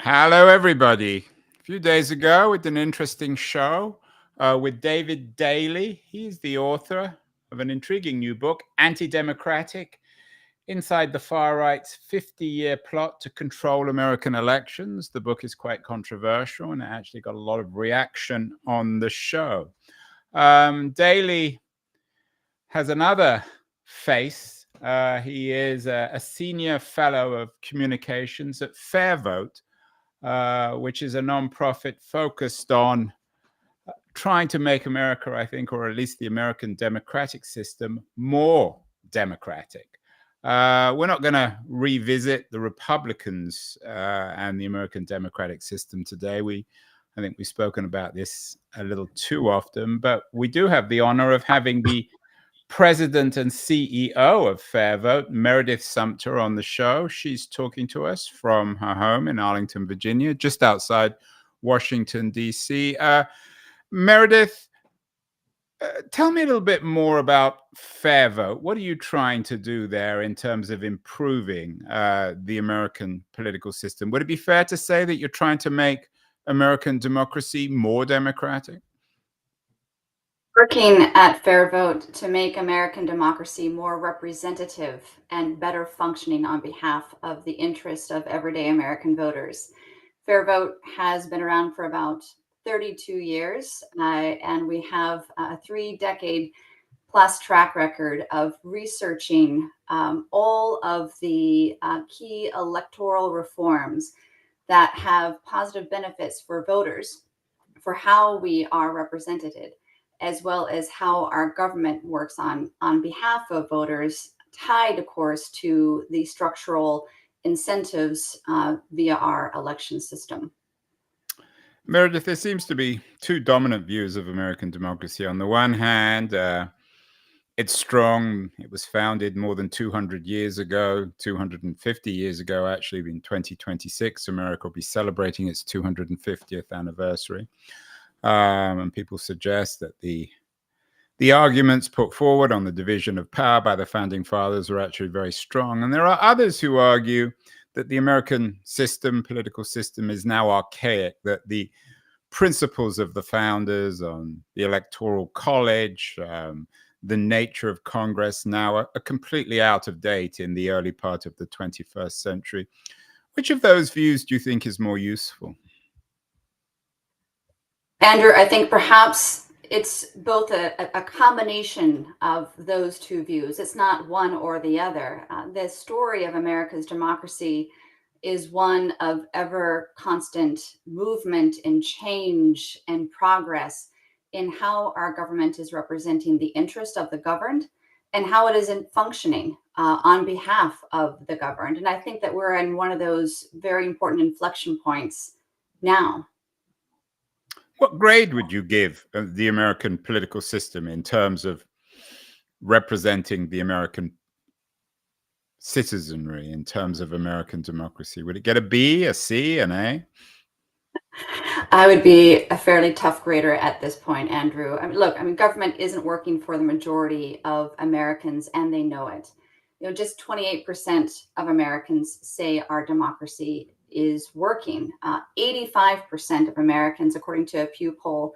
Hello, everybody. A few days ago, we did an interesting show with David Daly. He's the author of an intriguing new book, Anti-Democratic: Inside the Far Right's 50-Year Plot to Control American Elections. The book is quite controversial, and it actually got a lot of reaction on the show. Daly has another face. He is a senior fellow of communications at Fair Vote, which is a nonprofit focused on trying to make America, I think, or at least the American democratic system, more democratic. We're not going to revisit the Republicans and the American democratic system today. I think we've spoken about this a little too often, but we do have the honor of having the president and CEO of Fair Vote, Meredith Sumpter, on the show. She's talking to us from her home in Arlington, Virginia, just outside Washington, D.C. Meredith, tell me a little bit more about Fair Vote. What are you trying to do there in terms of improving the American political system? Would it be fair to say that you're trying to make American democracy more democratic? Working at Fair Vote to make American democracy more representative and better functioning on behalf of the interest of everyday American voters. Fair Vote has been around for about 32 years, and we have a 3-decade plus track record of researching all of the key electoral reforms that have positive benefits for voters, for how we are represented, as well as how our government works on behalf of voters, tied, of course, to the structural incentives via our election system. Meredith, there seems to be two dominant views of American democracy. On the one hand, it's strong. It was founded more than 200 years ago, 250 years ago, actually. In 2026, America will be celebrating its 250th anniversary. And people suggest that the arguments put forward on the division of power by the founding fathers are actually very strong. And there are others who argue that the American system, political system, is now archaic, that the principles of the founders on the Electoral College, the nature of Congress now are completely out of date in the early part of the 21st century. Which of those views do you think is more useful? Andrew, I think perhaps it's both a combination of those two views. It's not one or the other. The story of America's democracy is one of ever constant movement and change and progress in how our government is representing the interest of the governed and how it isn't functioning on behalf of the governed. And I think that we're in one of those very important inflection points now. What grade would you give the American political system in terms of representing the American citizenry, in terms of American democracy? Would it get a B, a C, an A? I would be a fairly tough grader at this point, Andrew. Look, government isn't working for the majority of Americans, and they know it. Just 28% of Americans say our democracy is working. 85% of Americans, according to a Pew poll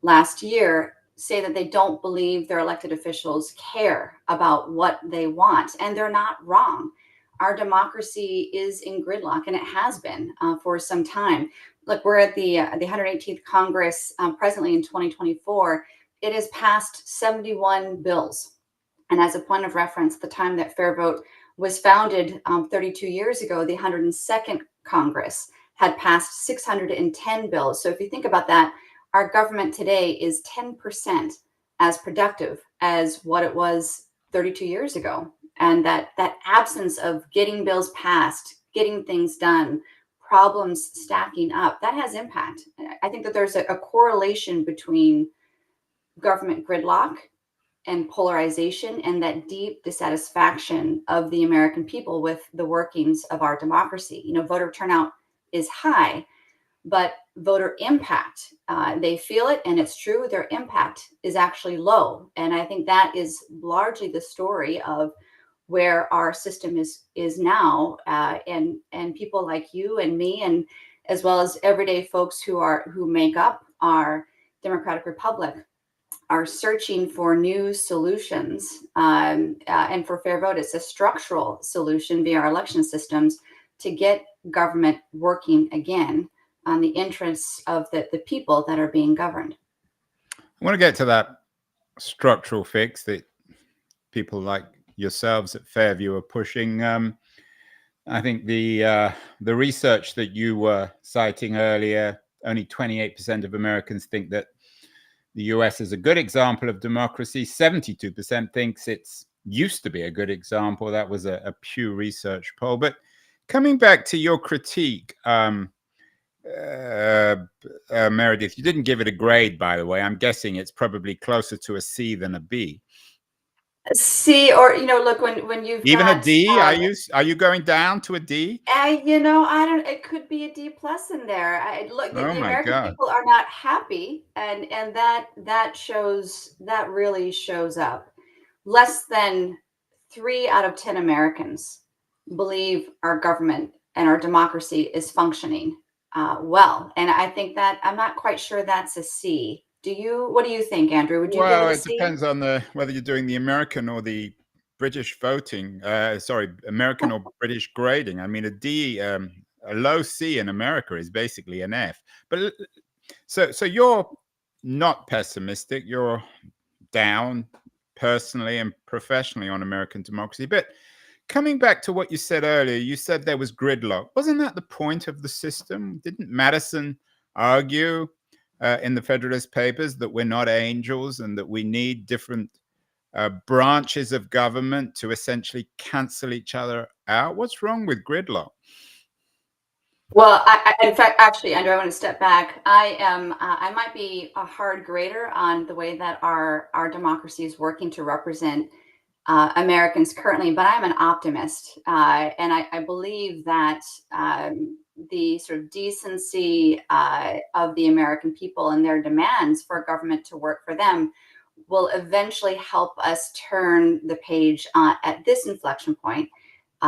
last year, say that they don't believe their elected officials care about what they want, and they're not wrong. Our democracy is in gridlock, and it has been for some time. Look, we're at the 118th Congress presently in 2024. It has passed 71 bills. And as a point of reference, the time that Fair Vote was founded 32 years ago, the 102nd Congress had passed 610 bills. So if you think about that, our government today is 10% as productive as what it was 32 years ago. And that absence of getting bills passed, getting things done, problems stacking up, that has impact. I think that there's a correlation between government gridlock and polarization and that deep dissatisfaction of the American people with the workings of our democracy. Voter turnout is high, but voter impact, they feel it, and it's true, their impact is actually low. And I think that is largely the story of where our system is now, and people like you and me, and as well as everyday folks who make up our democratic republic, are searching for new solutions. And for fair vote, it's a structural solution via our election systems to get government working again on the interests of the people that are being governed. I want to get to that structural fix that people like yourselves at Fairview are pushing. I think the research that you were citing earlier, only 28% of Americans think that the US is a good example of democracy. 72% thinks it's used to be a good example. That was a Pew Research poll. But coming back to your critique, Meredith, you didn't give it a grade, by the way. I'm guessing it's probably closer to a C than a B. C, or look, when you've Even got a D? Are you going down to a D? I don't. It could be a D plus in there. Look, Oh the my American God. people are not happy, and that shows, that really shows up. Less than 3 out of 10 Americans believe our government and our democracy is functioning well, and I think that I'm not quite sure that's a C. Do you? What do you think, Andrew? Would you give it Well, a it C? depends on whether you're doing the American or the British voting. Sorry, American or British grading. I mean, a D, a low C in America is basically an F. But so you're not pessimistic. You're down personally and professionally on American democracy. But coming back to what you said earlier, you said there was gridlock. Wasn't that the point of the system? Didn't Madison argue in the Federalist Papers that we're not angels and that we need different branches of government to essentially cancel each other out? What's wrong with gridlock? Well, in fact, actually, Andrew, I want to step back. I might be a hard grader on the way that our democracy is working to represent Americans currently, but I'm an optimist, and I believe that the sort of decency of the American people and their demands for government to work for them will eventually help us turn the page at this inflection point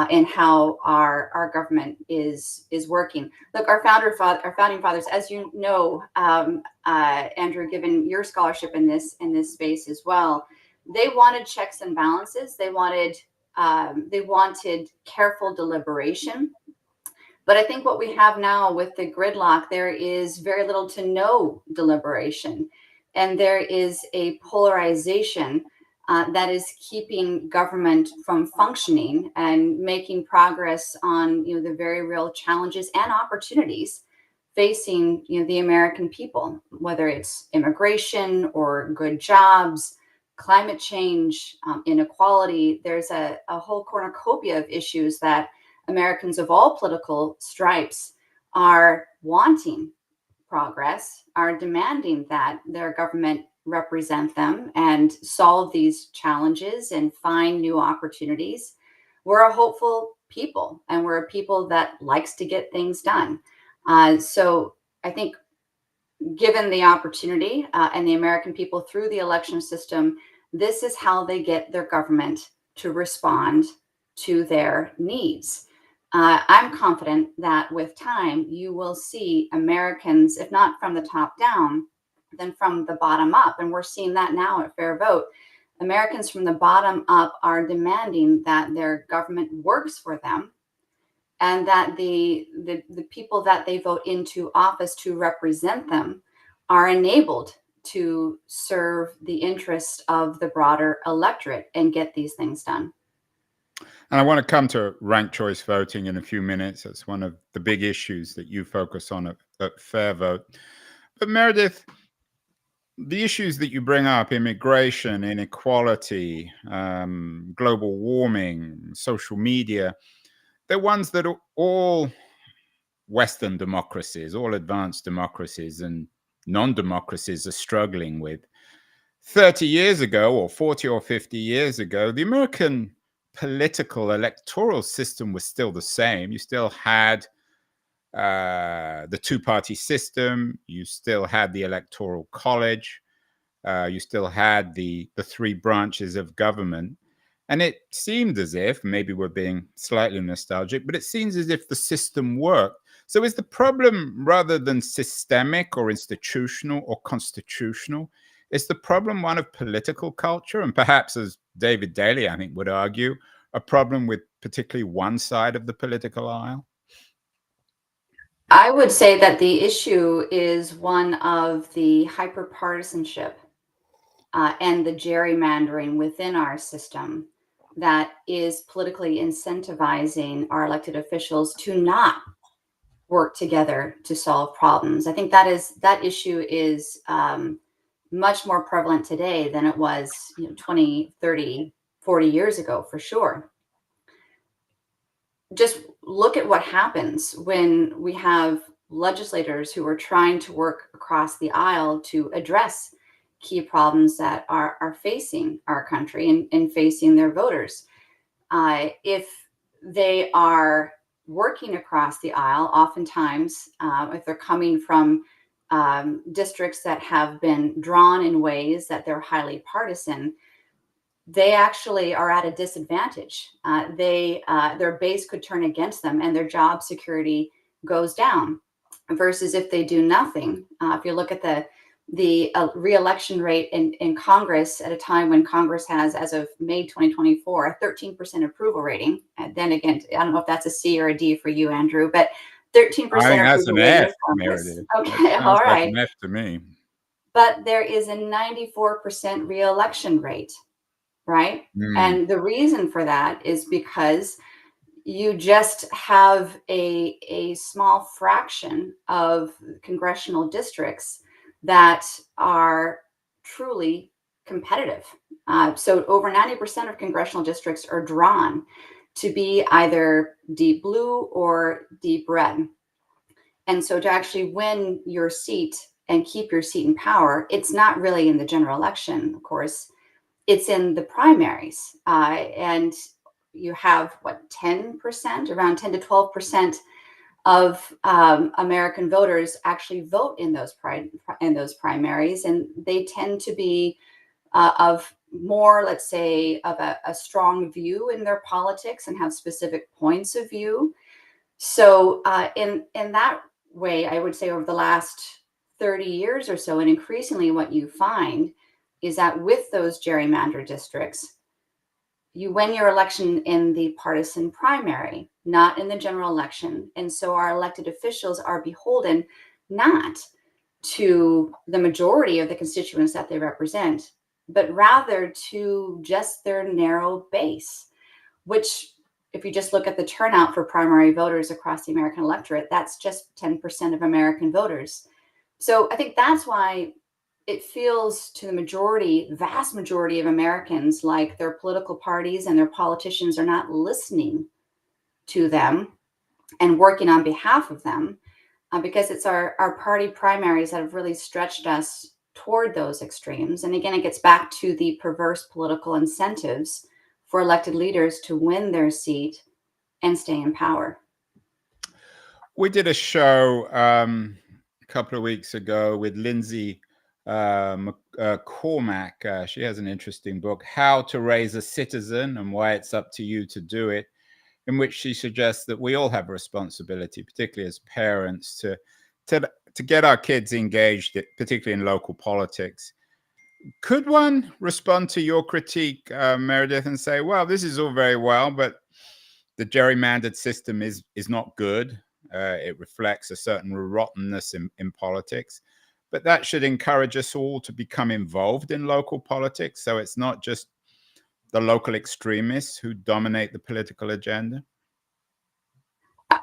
in how our government is working. Look, our founding fathers, as you know, Andrew, given your scholarship in this space as well, they wanted checks and balances. They wanted careful deliberation. But I think what we have now with the gridlock, there is very little to no deliberation, and there is a polarization that is keeping government from functioning and making progress on the very real challenges and opportunities facing the American people, whether it's immigration or good jobs, climate change, inequality. There's a whole cornucopia of issues that Americans of all political stripes are wanting progress, are demanding that their government represent them and solve these challenges and find new opportunities. We're a hopeful people, and we're a people that likes to get things done. So I think, given the opportunity and the American people through the election system, this is how they get their government to respond to their needs. I'm confident that with time, you will see Americans, if not from the top down, then from the bottom up. And we're seeing that now at Fair Vote. Americans from the bottom up are demanding that their government works for them, and that the people that they vote into office to represent them are enabled to serve the interests of the broader electorate and get these things done. And I want to come to ranked choice voting in a few minutes. That's one of the big issues that you focus on at Fair Vote. But Meredith, the issues that you bring up, immigration, inequality, global warming, social media, they're ones that all Western democracies, all advanced democracies and non-democracies are struggling with. 30 years ago, or 40 or 50 years ago, the American political electoral system was still the same. You still had the two-party system. You still had the electoral college. You still had the three branches of government. And it seemed as if, maybe we're being slightly nostalgic, but it seems as if the system worked. So is the problem rather than systemic or institutional or constitutional? Is the problem one of political culture? And perhaps, as David Daly, I think, would argue, a problem with particularly one side of the political aisle? I would say that the issue is one of the hyperpartisanship and the gerrymandering within our system that is politically incentivizing our elected officials to not work together to solve problems. I think that issue is much more prevalent today than it was 20, 30, 40 years ago, for sure. Just look at what happens when we have legislators who are trying to work across the aisle to address key problems that are facing our country and facing their voters. If they are working across the aisle, oftentimes, if they're coming from districts that have been drawn in ways that they're highly partisan, they actually are at a disadvantage. Their base could turn against them, and their job security goes down. Versus if they do nothing. If you look at the re-election rate in Congress at a time when Congress has, as of May 2024, a 13% approval rating. And then again, I don't know if that's a C or a D for you, Andrew, but 13% I think that's approval an rating F, of Congress. Meredith. Okay, That all sounds like right. an F to me. But there is a 94% re-election rate, right? Mm. And the reason for that is because you just have a small fraction of congressional districts that are truly competitive. So over 90% of congressional districts are drawn to be either deep blue or deep red. And so to actually win your seat and keep your seat in power, it's not really in the general election, of course, it's in the primaries. And you have what, 10%, around 10 to 12% of American voters actually vote in those primaries, and they tend to be of more, let's say, of a strong view in their politics and have specific points of view. So in that way, I would say over the last 30 years or so, and increasingly what you find is that with those gerrymander districts, you win your election in the partisan primary, not in the general election. And so our elected officials are beholden not to the majority of the constituents that they represent, but rather to just their narrow base, which, if you just look at the turnout for primary voters across the American electorate, that's just 10% of American voters. So I think that's why it feels to the majority, vast majority of Americans, like their political parties and their politicians are not listening to them and working on behalf of them, because it's our party primaries that have really stretched us toward those extremes. And again, it gets back to the perverse political incentives for elected leaders to win their seat and stay in power. We did a show a couple of weeks ago with Lindsay Cormack. She has an interesting book, How to Raise a Citizen and Why It's Up to You to Do It, in which she suggests that we all have a responsibility, particularly as parents, to get our kids engaged, particularly in local politics. Could one respond to your critique, Meredith, and say, well, this is all very well, but the gerrymandered system is not good. It reflects a certain rottenness in politics, but that should encourage us all to become involved in local politics. So it's not just the local extremists who dominate the political agenda.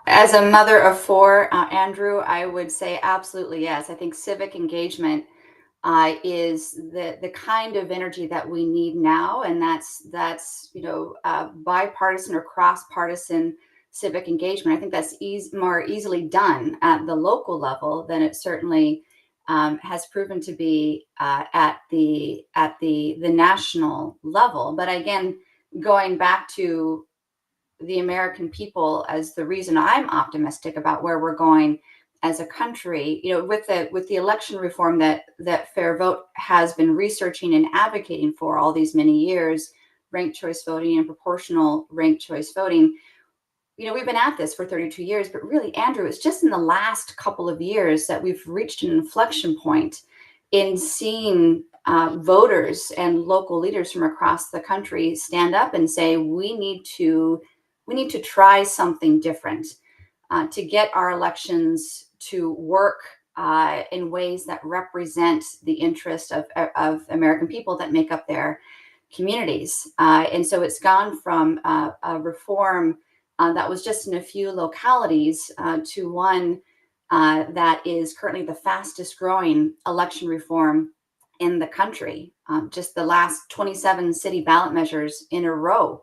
As a mother of four, Andrew, I would say absolutely yes. I think civic engagement is the kind of energy that we need now, and that's bipartisan or cross-partisan civic engagement. I think that's more easily done at the local level than it certainly has proven to be at the national level. But again, going back to the American people as the reason I'm optimistic about where we're going as a country, with the election reform that Fair Vote has been researching and advocating for all these many years, ranked choice voting and proportional ranked choice voting, we've been at this for 32 years, but really, Andrew, it's just in the last couple of years that we've reached an inflection point in seeing voters and local leaders from across the country stand up and say, we need to try something different to get our elections to work in ways that represent the interest of American people that make up their communities. And so it's gone from a reform that was just in a few localities to one that is currently the fastest growing election reform in the country. Just the last 27 city ballot measures in a row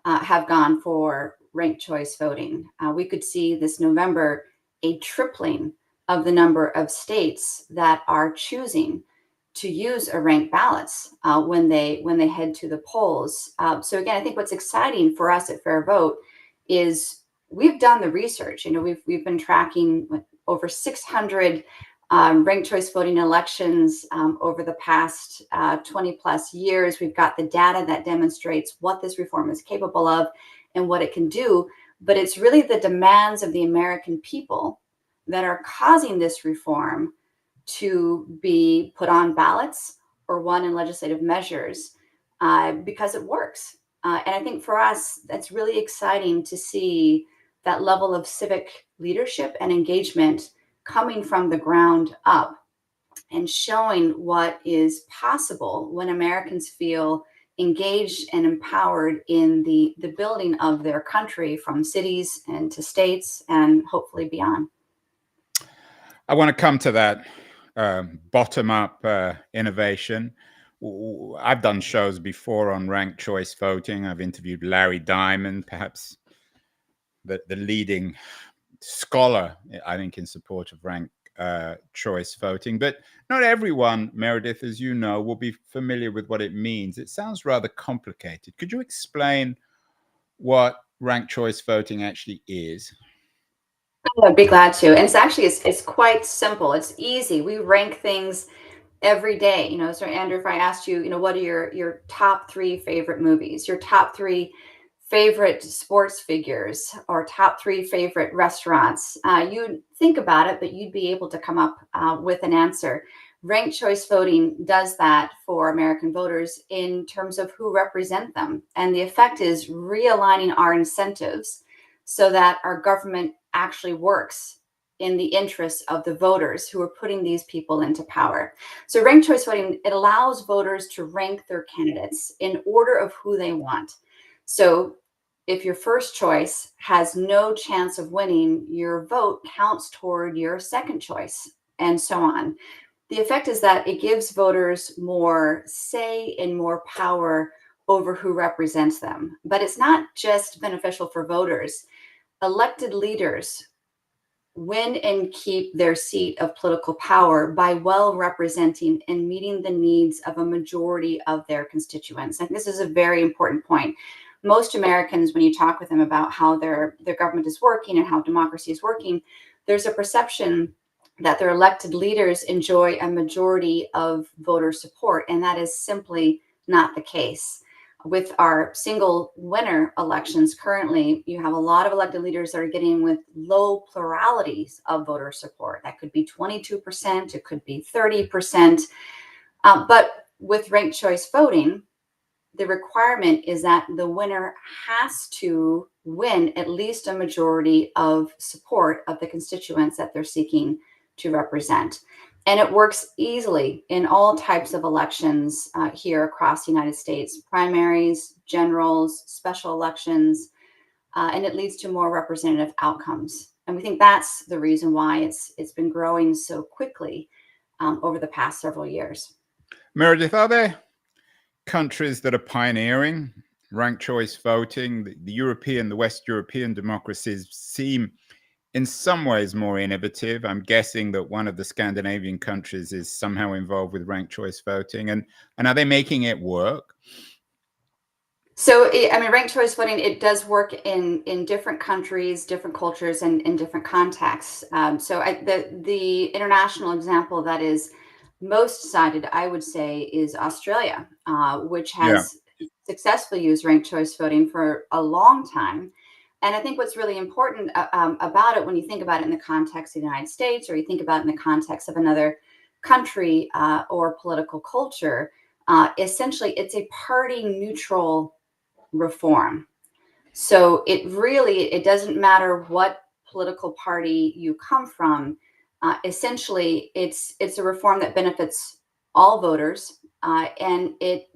have gone for ranked choice voting. We could see this November a tripling of the number of states that are choosing to use a ranked ballots when they head to the polls. So again, I think what's exciting for us at Fair Vote is we've done the research. We've been tracking over 600 ranked choice voting elections over the past 20 plus years. We've got the data that demonstrates what this reform is capable of and what it can do. But it's really the demands of the American people that are causing this reform to be put on ballots or won in legislative measures because it works. And I think for us, that's really exciting to see that level of civic leadership and engagement coming from the ground up and showing what is possible when Americans feel engaged and empowered in the building of their country, from cities and to states and hopefully beyond. I want to come to that bottom-up innovation. I've done shows before on ranked choice voting. I've interviewed Larry Diamond, perhaps the leading scholar, I think, in support of ranked choice voting. But not everyone, Meredith, as you know, will be familiar with what it means. It sounds rather complicated. Could you explain what ranked choice voting actually is? I'd be glad to. And it's quite simple. It's easy. We rank things every day. So Andrew, if I asked you, what are your top 3 favorite movies, your top 3 favorite sports figures, or top 3 favorite restaurants, you'd think about it, but you'd be able to come up with an answer. Ranked choice voting does that for American voters in terms of who represent them. And the effect is realigning our incentives so that our government actually works in the interests of the voters who are putting these people into power. So ranked choice voting, it allows voters to rank their candidates in order of who they want. So if your first choice has no chance of winning, your vote counts toward your second choice, and so on. The effect is that it gives voters more say and more power over who represents them. But it's not just beneficial for voters. Elected leaders win and keep their seat of political power by well representing and meeting the needs of a majority of their constituents. And this is a very important point. Most Americans, when you talk with them about how their government is working and how democracy is working, there's a perception that their elected leaders enjoy a majority of voter support, and that is simply not the case. With our single winner elections currently, you have a lot of elected leaders that are getting with low pluralities of voter support. That could be 22%, it could be 30%. But with ranked choice voting, the requirement is that the winner has to win at least a majority of support of the constituents that they're seeking to represent. And it works easily in all types of elections here across the United States: primaries, generals, special elections, and it leads to more representative outcomes. And we think that's the reason why it's been growing so quickly over the past several years. Meredith, are there countries that are pioneering ranked choice voting? The West European democracies seem in some ways more innovative. I'm guessing that one of the Scandinavian countries is somehow involved with ranked choice voting. And are they making it work? So, ranked choice voting, it does work in different countries, different cultures, and in different contexts. The international example that is most cited, I would say, is Australia, which has successfully used ranked choice voting for a long time. And I think what's really important about it, when you think about it in the context of the United States, or you think about it in the context of another country or political culture, essentially it's a party neutral reform. So it doesn't matter what political party you come from. Essentially, it's a reform that benefits all voters, and it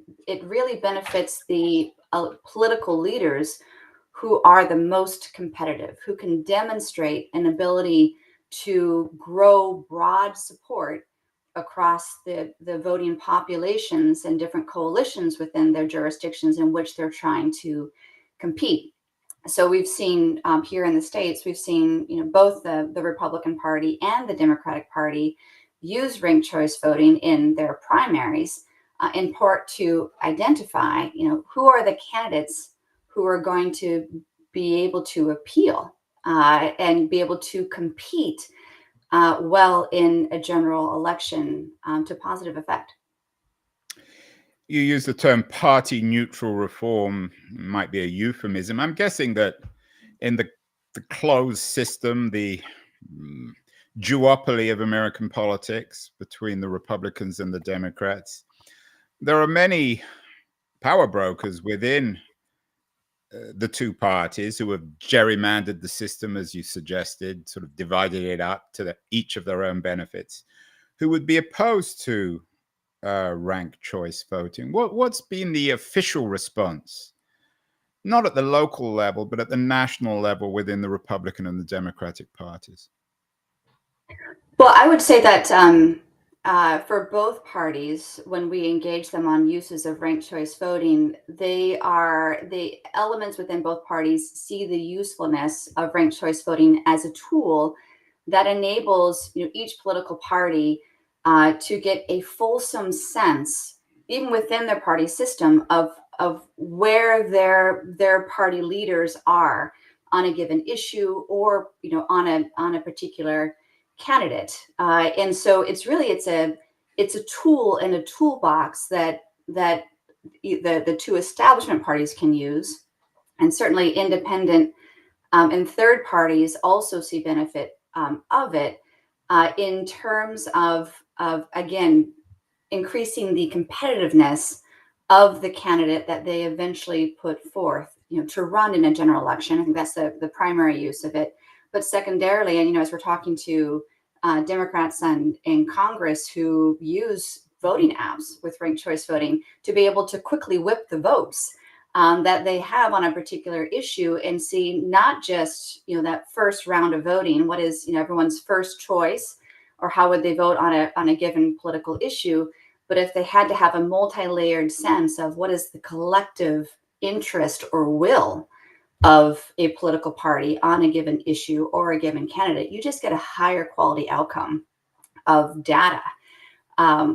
really benefits the political leaders who are the most competitive, who can demonstrate an ability to grow broad support across the voting populations and different coalitions within their jurisdictions in which they're trying to compete. So we've seen here in the States, we've seen both the Republican Party and the Democratic Party use ranked choice voting in their primaries, in part to identify who are the candidates who are going to be able to appeal and be able to compete well in a general election to positive effect. You use the term party neutral reform, might be a euphemism. I'm guessing that in the closed system, the duopoly of American politics between the Republicans and the Democrats, there are many power brokers within the two parties who have gerrymandered the system, as you suggested, sort of divided it up to each of their own benefits, who would be opposed to ranked choice voting. What's been the official response, not at the local level, but at the national level within the Republican and the Democratic parties? Well, I would say that for both parties, when we engage them on uses of ranked choice voting, the elements within both parties see the usefulness of ranked choice voting as a tool that enables each political party to get a fulsome sense, even within their party system, of where their party leaders are on a given issue, or on a particular candidate. And so it's a tool in a toolbox that the two establishment parties can use, and certainly independent and third parties also see benefit of it in terms of again increasing the competitiveness of the candidate that they eventually put forth to run in a general election. I think that's the primary use of it. But secondarily, and as we're talking to Democrats in Congress who use voting apps with ranked choice voting to be able to quickly whip the votes that they have on a particular issue, and see not just that first round of voting, what is everyone's first choice, or how would they vote on a given political issue, but if they had to have a multi-layered sense of what is the collective interest or will of a political party on a given issue or a given candidate, you just get a higher quality outcome of data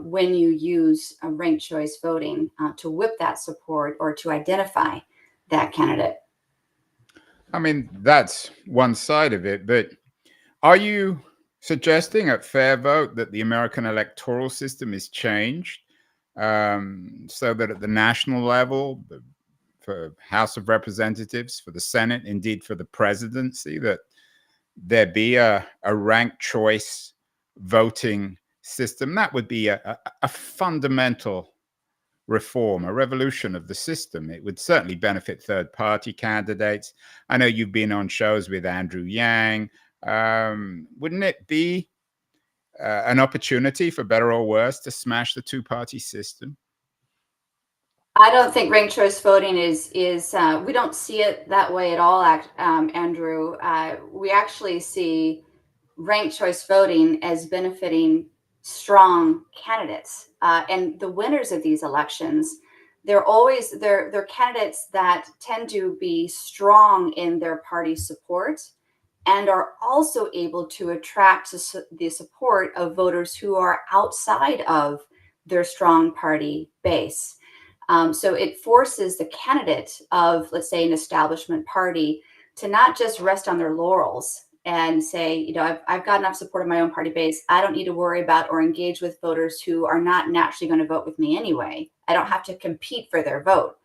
when you use ranked choice voting to whip that support or to identify that candidate. I mean, that's one side of it, but are you suggesting at Fair Vote that the American electoral system is changed so that at the national level, for House of Representatives, for the Senate, indeed for the presidency, that there be a ranked choice voting system? That would be a fundamental reform, a revolution of the system. It would certainly benefit third-party candidates. I know you've been on shows with Andrew Yang. Wouldn't it be an opportunity, for better or worse, to smash the two-party system? I don't think ranked choice voting is we don't see it that way at all, Andrew. We actually see ranked choice voting as benefiting strong candidates, and the winners of these elections. They're candidates that tend to be strong in their party support, and are also able to attract the support of voters who are outside of their strong party base. So it forces the candidate of, let's say, an establishment party to not just rest on their laurels and say, I've got enough support of my own party base. I don't need to worry about or engage with voters who are not naturally going to vote with me anyway. I don't have to compete for their vote.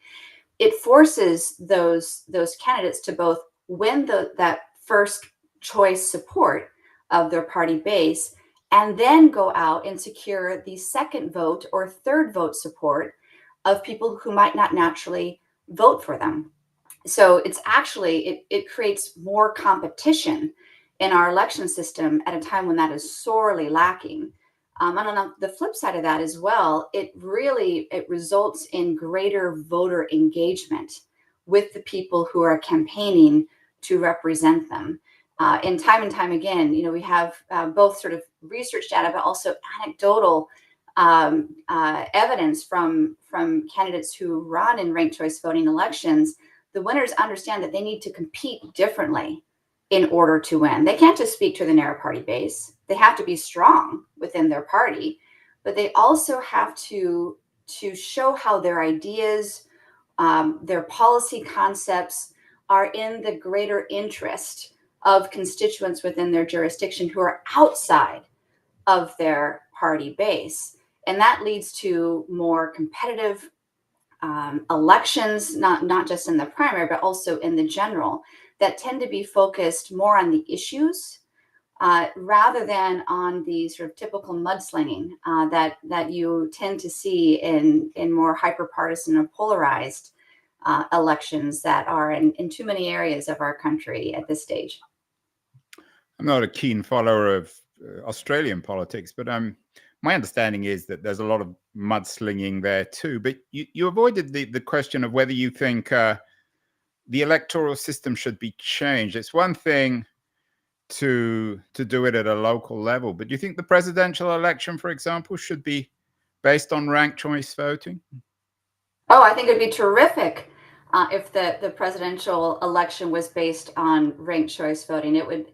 it forces those candidates to both win that first choice support of their party base, and then go out and secure the second vote or third vote support of people who might not naturally vote for them. So it's actually, it creates more competition in our election system at a time when that is sorely lacking. And on the flip side of that as well, it results in greater voter engagement with the people who are campaigning to represent them. And time again, we have both sort of research data, but also anecdotal evidence from candidates who run in ranked choice voting elections. The winners understand that they need to compete differently in order to win. They can't just speak to the narrow party base. They have to be strong within their party, but they also have to show how their ideas, their policy concepts are in the greater interest of constituents within their jurisdiction who are outside of their party base. And that leads to more competitive elections, not just in the primary, but also in the general, that tend to be focused more on the issues rather than on the sort of typical mudslinging that you tend to see in more hyperpartisan or polarized elections that are in too many areas of our country at this stage. I'm not a keen follower of Australian politics, but my understanding is that there's a lot of mudslinging there too. But you avoided the question of whether you think the electoral system should be changed. It's one thing to do it at a local level, but do you think the presidential election, for example, should be based on ranked choice voting? Oh, I think it'd be terrific if the presidential election was based on ranked choice voting. It would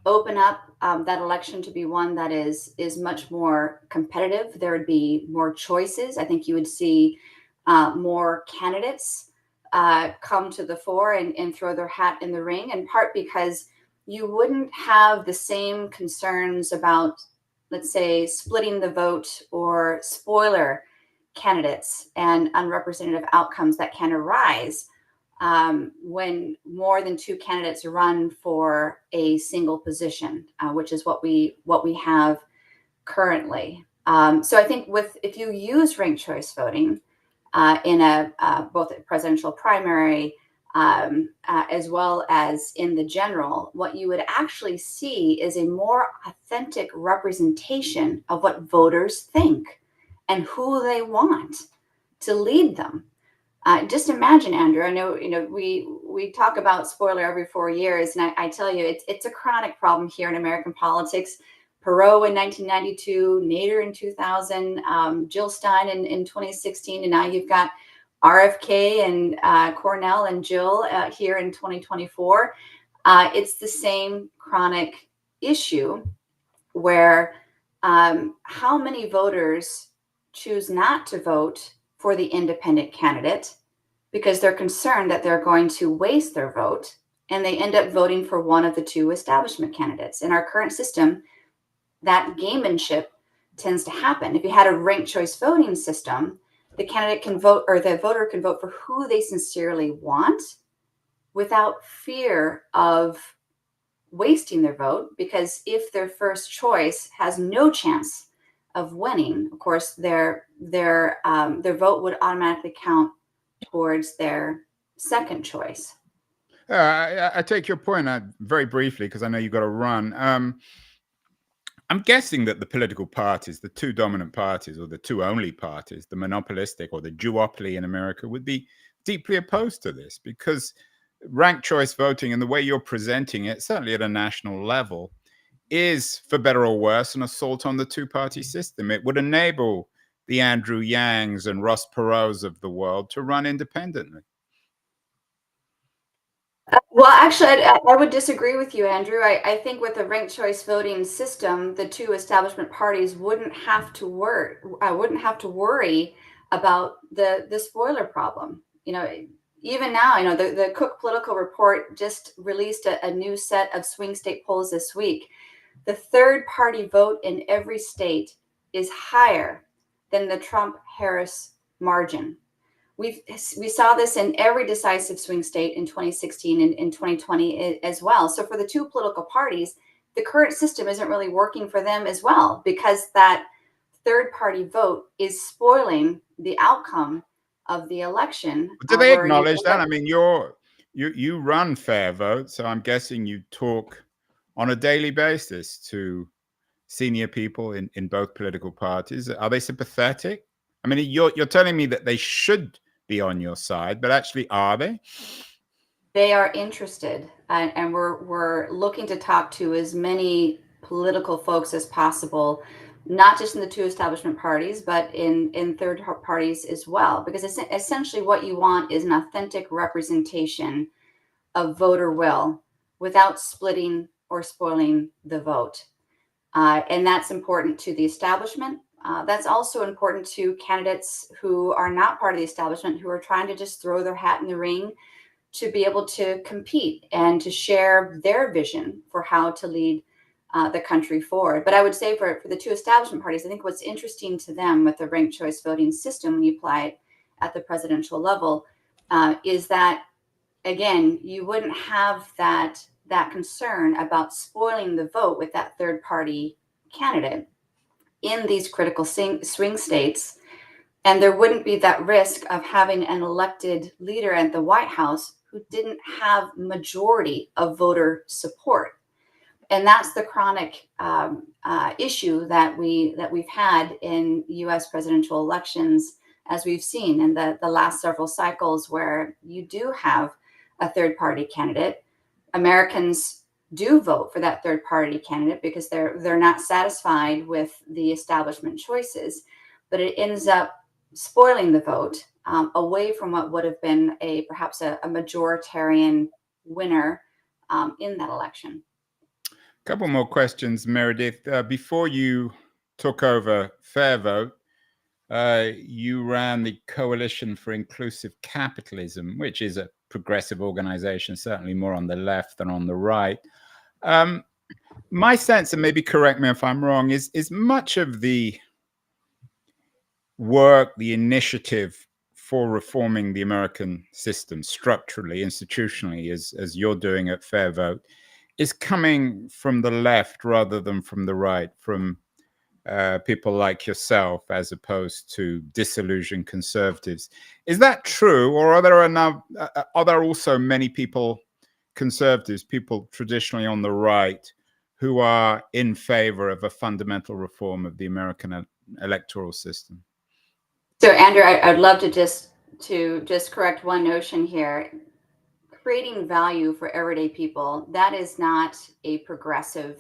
open up that election to be one that is much more competitive. There would be more choices. I think you would see more candidates come to the fore and throw their hat in the ring, in part because you wouldn't have the same concerns about, let's say, splitting the vote or spoiler candidates and unrepresentative outcomes that can arise when more than two candidates run for a single position, which is what we have currently. So I think if you use ranked choice voting in both a presidential primary as well as in the general, what you would actually see is a more authentic representation of what voters think and who they want to lead them. Just imagine, Andrew. I know we talk about spoiler every 4 years, and I tell you it's a chronic problem here in American politics. Perot in 1992, Nader in 2000, Jill Stein in 2016, and now you've got RFK and Cornell and Jill here in 2024. It's the same chronic issue where how many voters choose not to vote for the independent candidate because they're concerned that they're going to waste their vote, and they end up voting for one of the two establishment candidates. In our current system, that gamemanship tends to happen. If you had a ranked choice voting system, the candidate can vote, or the voter can vote for who they sincerely want without fear of wasting their vote, because if their first choice has no chance of winning, of course, their vote would automatically count towards their second choice. I take your point very briefly because I know you've got to run. I'm guessing that the political parties, the two dominant parties or the two only parties, the monopolistic or the duopoly in America, would be deeply opposed to this because ranked choice voting and the way you're presenting it, certainly at a national level, is, for better or worse, an assault on the two-party system. It would enable the Andrew Yangs and Ross Perots of the world to run independently. Well, actually, I would disagree with you, Andrew. I think with the ranked choice voting system, the two establishment parties wouldn't have to worry about the spoiler problem. Even now, the Cook Political Report just released a new set of swing state polls this week. The third party vote in every state is higher than the Trump-Harris margin. We saw this in every decisive swing state in 2016 and in 2020 as well. So for the two political parties, the current system isn't really working for them as well, because that third party vote is spoiling the outcome of the election. Do they Where you acknowledge end that? up, I mean, you run Fair Vote, so I'm guessing you talk on a daily basis to senior people in both political parties. Are they sympathetic? I mean, you're telling me that they should be on your side, but actually, are they? they are interested, and we're looking to talk to as many political folks as possible, not just in the two establishment parties, but in third parties as well, because it's essentially what you want is an authentic representation of voter will without splitting or spoiling the vote. And that's important to the establishment. That's also important to candidates who are not part of the establishment, who are trying to just throw their hat in the ring to be able to compete and to share their vision for how to lead the country forward. But I would say for the two establishment parties, I think what's interesting to them with the ranked choice voting system, when you apply it at the presidential level, is that, again, you wouldn't have that concern about spoiling the vote with that third party candidate in these critical swing states. And there wouldn't be that risk of having an elected leader at the White House who didn't have majority of voter support. And that's the chronic issue that we've had in U.S. presidential elections, as we've seen in the last several cycles, where you do have a third party candidate. Americans do vote for that third party candidate because they're not satisfied with the establishment choices, but it ends up spoiling the vote away from what would have been perhaps a majoritarian winner in that election. A couple more questions, Meredith. Before you took over Fair Vote, you ran the Coalition for Inclusive Capitalism, which is a progressive organization, certainly more on the left than on the right. My sense, and maybe correct me if I'm wrong, is much of the work, the initiative for reforming the American system structurally, institutionally, as you're doing at Fair Vote, is coming from the left rather than from the right, from people like yourself, as opposed to disillusioned conservatives. Is that true, or are there also many people, conservatives, people traditionally on the right, who are in favor of a fundamental reform of the American electoral system? So, Andrew, I'd love to just correct one notion here. Creating value for everyday people, that is not a progressive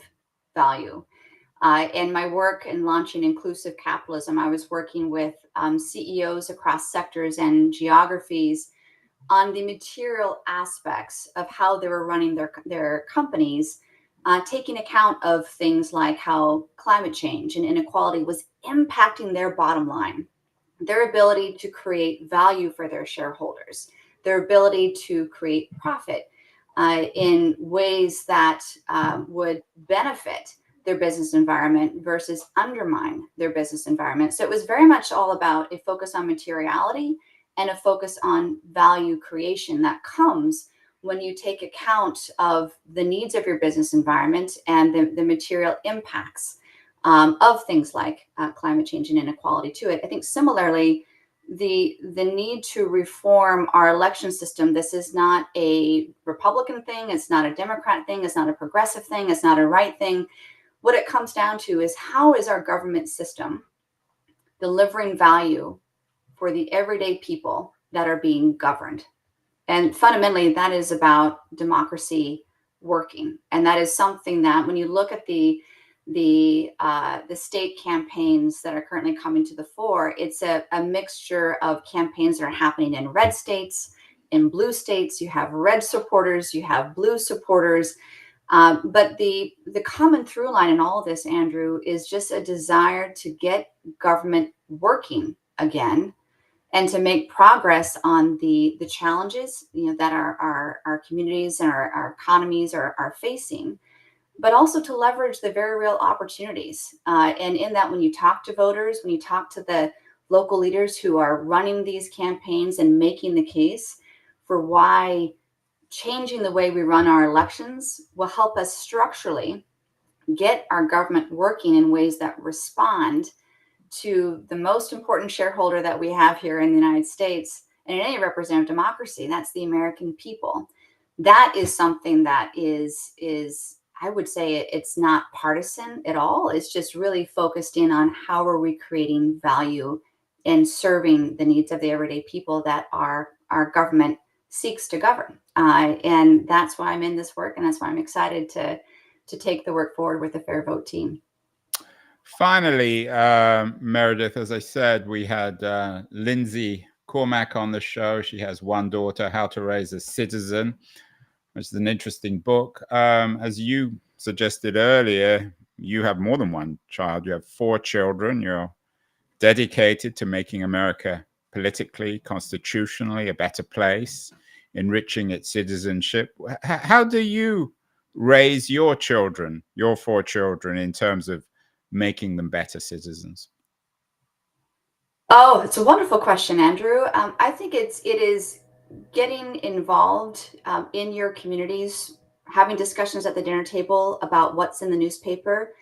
value. In my work in launching inclusive capitalism, I was working with CEOs across sectors and geographies on the material aspects of how they were running their companies, taking account of things like how climate change and inequality was impacting their bottom line, their ability to create value for their shareholders, their ability to create profit in ways that would benefit their business environment versus undermine their business environment. So it was very much all about a focus on materiality and a focus on value creation that comes when you take account of the needs of your business environment and the material impacts of things like climate change and inequality to it. I think similarly, the need to reform our election system. This is not a Republican thing. It's not a Democrat thing. It's not a progressive thing. It's not a right thing. What it comes down to is, how is our government system delivering value for the everyday people that are being governed? And fundamentally, that is about democracy working. And that is something that, when you look at the state campaigns that are currently coming to the fore, it's a mixture of campaigns that are happening in red states, in blue states. You have red supporters, you have blue supporters. But the common through line in all of this, Andrew, is just a desire to get government working again and to make progress on the challenges, that our communities and our economies are facing, but also to leverage the very real opportunities. And in that, when you talk to voters, when you talk to the local leaders who are running these campaigns and making the case for why changing the way we run our elections will help us structurally get our government working in ways that respond to the most important shareholder that we have here in the United States and in any representative democracy. That's the American people. That is something that is I would say it's not partisan at all. It's just really focused in on how are we creating value and serving the needs of the everyday people that our government seeks to govern. And that's why I'm in this work, and that's why I'm excited to take the work forward with the Fair Vote team. Finally, Meredith, as I said, we had Lindsay Cormack on the show. She has one daughter, How to Raise a Citizen, which is an interesting book. As you suggested earlier, you have more than one child. You have 4 children. You're dedicated to making America politically, constitutionally a better place, enriching its citizenship. How do you raise your children, your 4 children, in terms of making them better citizens? Oh, it's a wonderful question, Andrew. I think it is getting involved in your communities, having discussions at the dinner table about what's in the newspaper,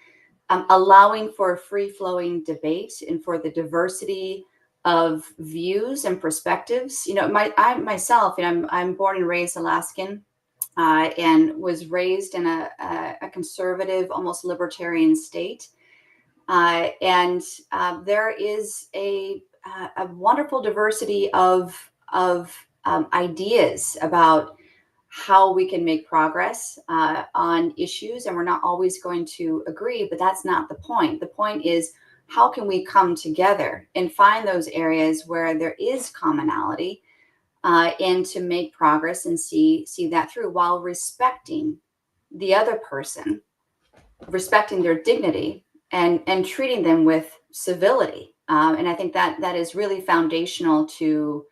allowing for free-flowing debate and for the diversity of views and perspectives. I myself, I'm born and raised Alaskan, and was raised in a conservative, almost libertarian state. And there is a wonderful diversity of ideas about how we can make progress on issues, and we're not always going to agree, but that's not the point. The point is, how can we come together and find those areas where there is commonality, and to make progress and see that through while respecting the other person, respecting their dignity, and treating them with civility. And I think that is really foundational to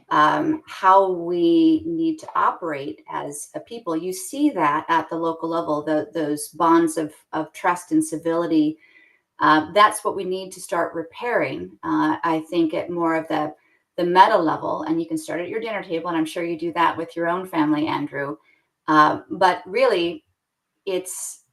how we need to operate as a people. You see that at the local level, those bonds of trust and civility. That's what we need to start repairing. I think at more of the meta level, and you can start at your dinner table, and I'm sure you do that with your own family, Andrew. But really, it's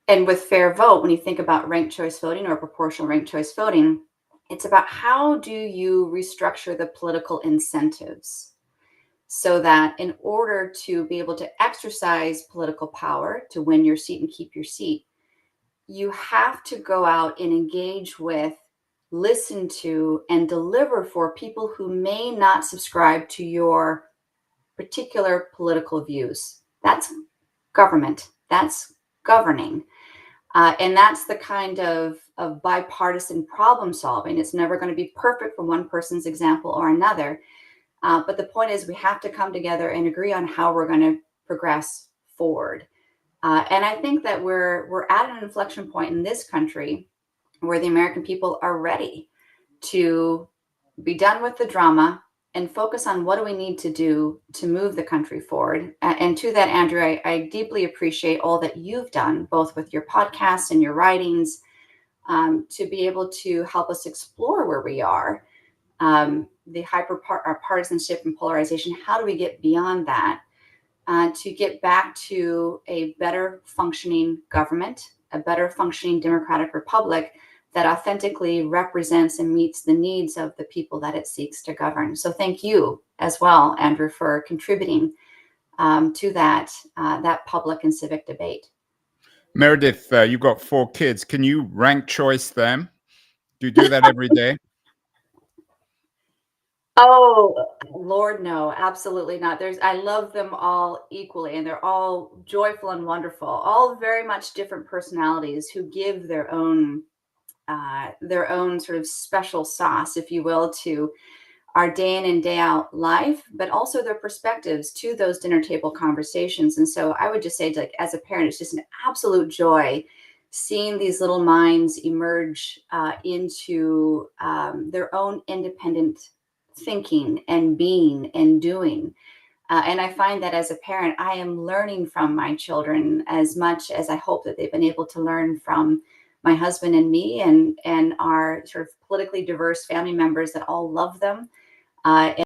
and with fair vote, when you think about ranked choice voting or proportional ranked choice voting, it's about how do you restructure the political incentives so that in order to be able to exercise political power to win your seat and keep your seat, you have to go out and engage with, listen to, and deliver for people who may not subscribe to your particular political views. That's government. That's governing. And that's the kind of bipartisan problem solving. It's never going to be perfect from one person's example or another. But the point is, we have to come together and agree on how we're going to progress forward. And I think that we're at an inflection point in this country where the American people are ready to be done with the drama and focus on what do we need to do to move the country forward. And to that, Andrew, I deeply appreciate all that you've done, both with your podcasts and your writings, to be able to help us explore where we are, the partisanship and polarization. How do we get beyond that to get back to a better functioning government, a better functioning democratic republic that authentically represents and meets the needs of the people that it seeks to govern. So thank you as well, Andrew, for contributing to that public and civic debate. Meredith, you've got 4 kids. Can you rank choice them? Do you do that every day? Oh, Lord, no, absolutely not. I love them all equally, and they're all joyful and wonderful, all very much different personalities who give their own sort of special sauce, if you will, to our day in and day out life, but also their perspectives to those dinner table conversations. And so I would just say, like, as a parent, it's just an absolute joy seeing these little minds emerge into their own independent thinking and being and doing. And I find that as a parent, I am learning from my children as much as I hope that they've been able to learn from my husband and me and our sort of politically diverse family members that all love them.